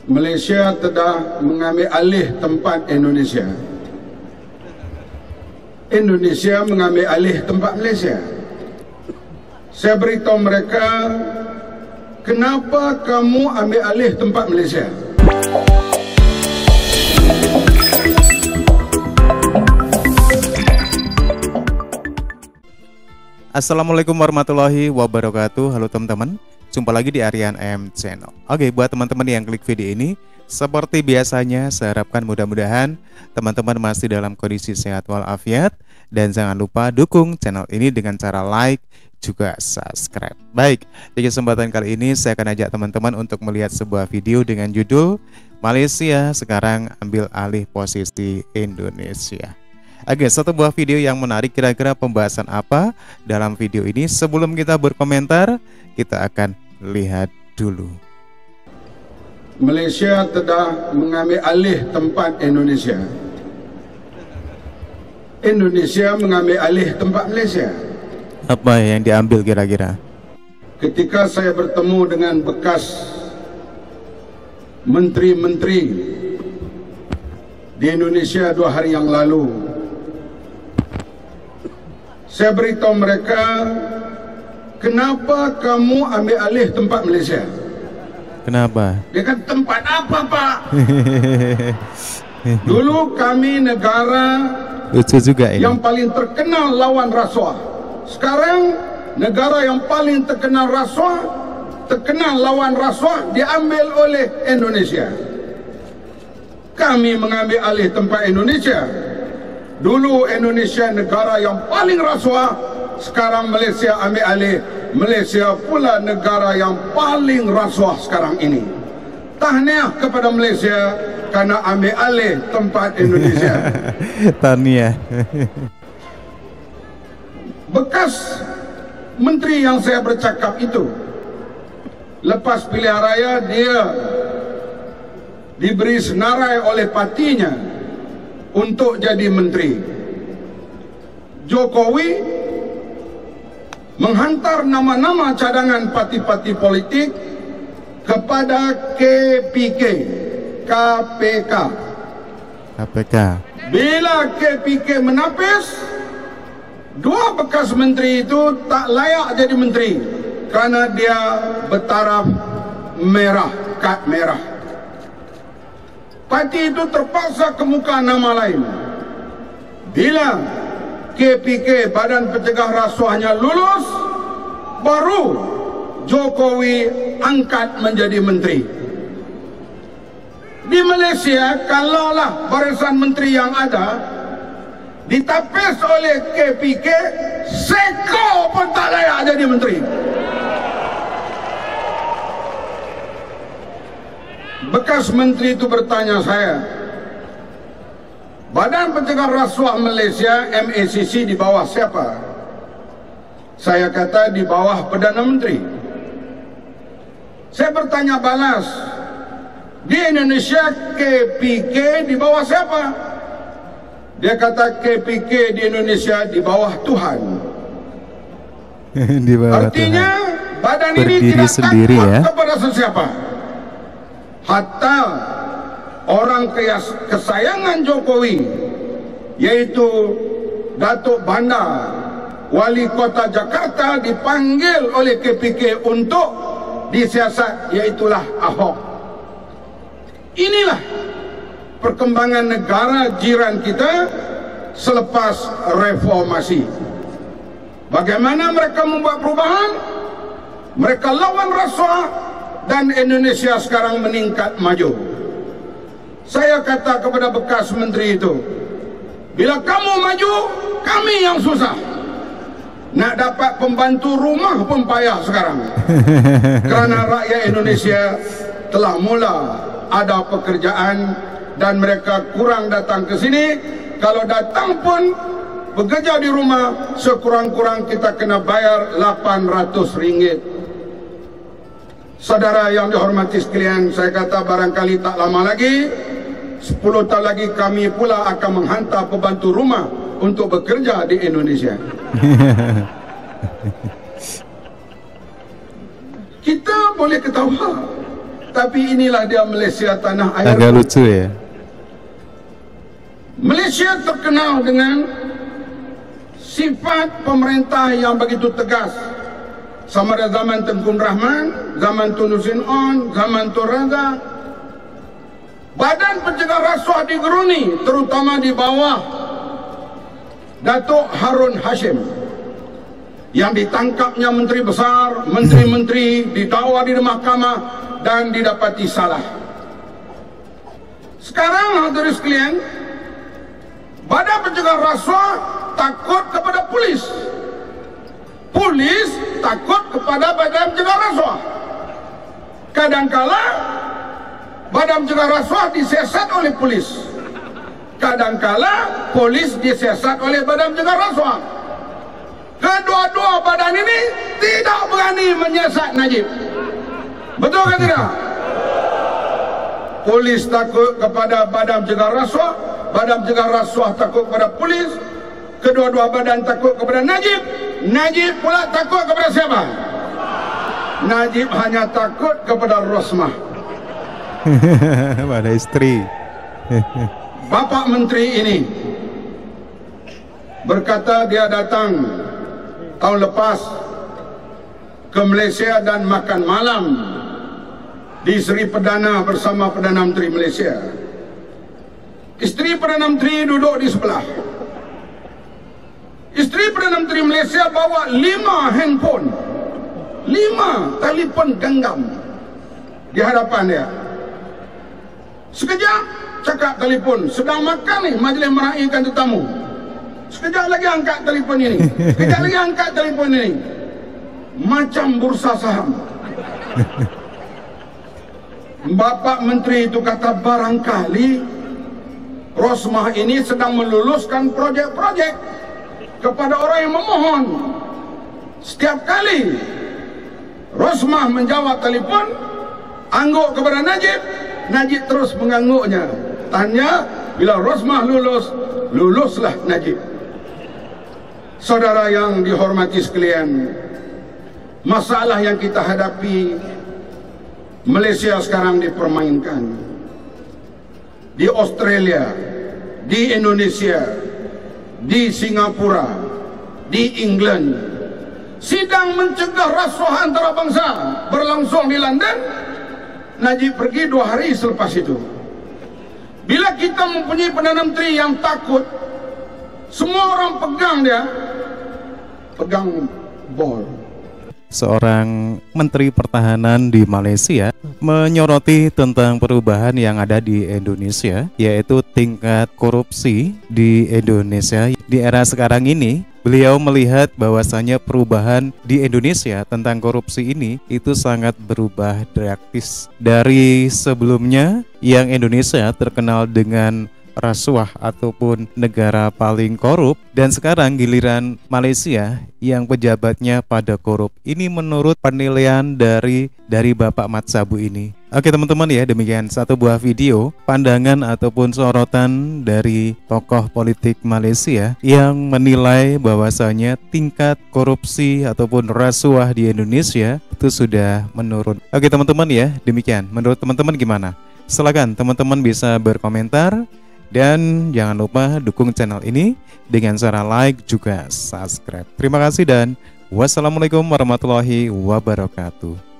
Malaysia telah mengambil alih tempat Indonesia. Indonesia mengambil alih tempat Malaysia. Saya beritahu mereka, kenapa kamu ambil alih tempat Malaysia? Assalamualaikum warahmatullahi wabarakatuh. Halo teman-teman, jumpa lagi di Aryan M Channel. Oke, buat teman-teman yang klik video ini, seperti biasanya saya harapkan mudah-mudahan teman-teman masih dalam kondisi sehat walafiat. Dan jangan lupa dukung channel ini dengan cara like, juga subscribe. Baik, di kesempatan kali ini saya akan ajak teman-teman untuk melihat sebuah video dengan judul Malaysia sekarang ambil alih posisi Indonesia. Oke, satu buah video yang menarik. Kira-kira pembahasan apa dalam video ini? Sebelum kita berkomentar, kita akan lihat dulu. Malaysia telah mengambil alih tempat Indonesia. Indonesia mengambil alih tempat Malaysia. Apa yang diambil kira-kira? Ketika saya bertemu dengan bekas menteri-menteri di Indonesia 2 hari yang lalu, saya beritahu mereka, kenapa kamu ambil alih tempat Malaysia? Kenapa? Dia kata, tempat apa Pak? Dulu kami negara lucu juga ini, yang paling terkenal lawan rasuah. Sekarang negara yang paling terkenal lawan rasuah diambil oleh Indonesia. Kami mengambil alih tempat Indonesia. Dulu Indonesia negara yang paling rasuah, sekarang Malaysia ambil alih. Malaysia pula negara yang paling rasuah sekarang ini. Tahniah kepada Malaysia karena ambil alih tempat Indonesia. Tahniah. Bekas menteri yang saya bercakap itu, lepas pilihan raya dia diberi senarai oleh partinya untuk jadi menteri. Jokowi menghantar nama-nama cadangan parti-parti politik kepada KPK. Bila KPK menapis, 2 bekas menteri itu tak layak jadi menteri kerana dia bertaraf merah, kad merah. Parti itu terpaksa kemuka nama lain. Bila KPK, Badan Pencegah Rasuahnya, lulus, baru Jokowi angkat menjadi menteri. Di Malaysia, kalaulah barisan menteri yang ada ditapis oleh KPK, sekor pun tak layak jadi menteri. Bekas menteri itu bertanya saya, Badan Pencegah Rasuah Malaysia MACC di bawah siapa? Saya kata di bawah Perdana Menteri. Saya bertanya balas, di Indonesia KPK di bawah siapa? Dia kata KPK di Indonesia di bawah Tuhan. Di bawah artinya Tuhan. Badan berdiri ini tidak sendiri takut ya kepada sesiapa. Hatta orang kesayangan Jokowi, yaitu Datuk Bandar, Wali Kota Jakarta, dipanggil oleh KPK untuk disiasat, yaitulah Ahok. Inilah perkembangan negara jiran kita selepas reformasi. Bagaimana mereka membuat perubahan? Mereka lawan rasuah dan Indonesia sekarang meningkat maju. Saya kata kepada bekas menteri itu, bila kamu maju, kami yang susah. Nak dapat pembantu rumah pun payah sekarang. Kerana rakyat Indonesia telah mula ada pekerjaan dan mereka kurang datang ke sini. Kalau datang pun bekerja di rumah, sekurang-kurang kita kena bayar RM800. Saudara yang dihormati sekalian, saya kata barangkali tak lama lagi, 10 tahun lagi kami pula akan menghantar pembantu rumah untuk bekerja di Indonesia. Kita boleh ketawa, Tapi inilah dia Malaysia tanah air. Agak lucu ya. Malaysia terkenal dengan sifat pemerintah yang begitu tegas. Sama ada zaman Tengku Rahman, zaman Tun Hussein On, zaman Tun Razak. Badan Pencegah Rasuah digeruni, terutama di bawah Datuk Harun Hashim, yang ditangkapnya menteri besar, menteri-menteri, didakwa di mahkamah dan didapati salah. Sekarang hadirin sekalian, Badan Pencegah Rasuah takut kepada polis, polis takut kepada Badan Pencegah Rasuah. Kadangkala Badan Pencegah Rasuah disiasat oleh polis, kadangkala polis disiasat oleh Badan Pencegah Rasuah. Kedua-dua badan ini tidak berani menyiasat Najib. Betul ke tidak? Polis takut kepada Badan Pencegah Rasuah, Badan Pencegah Rasuah takut kepada polis, kedua-dua badan takut kepada Najib. Najib pula takut kepada siapa? Najib hanya takut kepada Rosmah. Pada istri. Bapak Menteri ini berkata dia datang tahun lepas ke Malaysia dan makan malam di Seri Perdana bersama Perdana Menteri Malaysia. Isteri Perdana Menteri duduk di sebelah. Isteri Perdana Menteri Malaysia bawa 5 handphone, 5 telefon genggam di hadapan dia. Sekejap cakap telefon, sedang makan ni majlis meraihkan tetamu. Sekejap lagi angkat telefon ini, sekejap lagi angkat telefon ini. Macam bursa saham. Bapak Menteri itu kata barangkali Rosmah ini sedang meluluskan projek-projek kepada orang yang memohon. Setiap kali Rosmah menjawab telefon, angguk kepada Najib, Najib terus mengangguknya. Tanya, bila Rosmah lulus, luluslah Najib. Saudara yang dihormati sekalian, masalah yang kita hadapi, Malaysia sekarang dipermainkan. Di Australia, di Indonesia, di Singapura, di England, sidang mencegah rasuah antara bangsa berlangsung di London. Najib pergi 2 hari selepas itu. Bila kita mempunyai Perdana Menteri yang takut, semua orang pegang dia, pegang bol. Seorang Menteri Pertahanan di Malaysia menyoroti tentang perubahan yang ada di Indonesia, yaitu tingkat korupsi di Indonesia. Di era sekarang ini, beliau melihat bahwasanya perubahan di Indonesia tentang korupsi ini itu sangat berubah drastis. Dari sebelumnya yang Indonesia terkenal dengan rasuah ataupun negara paling korup, dan sekarang giliran Malaysia yang pejabatnya pada korup. Ini menurut penilaian dari Bapak Mat Sabu ini. Oke teman-teman ya, demikian satu buah video pandangan ataupun sorotan dari tokoh politik Malaysia yang menilai bahwasanya tingkat korupsi ataupun rasuah di Indonesia itu sudah menurun. Oke teman-teman ya, demikian. Menurut teman-teman gimana? Silakan teman-teman bisa berkomentar. Dan jangan lupa dukung channel ini dengan cara like juga subscribe. Terima kasih dan wassalamualaikum warahmatullahi wabarakatuh.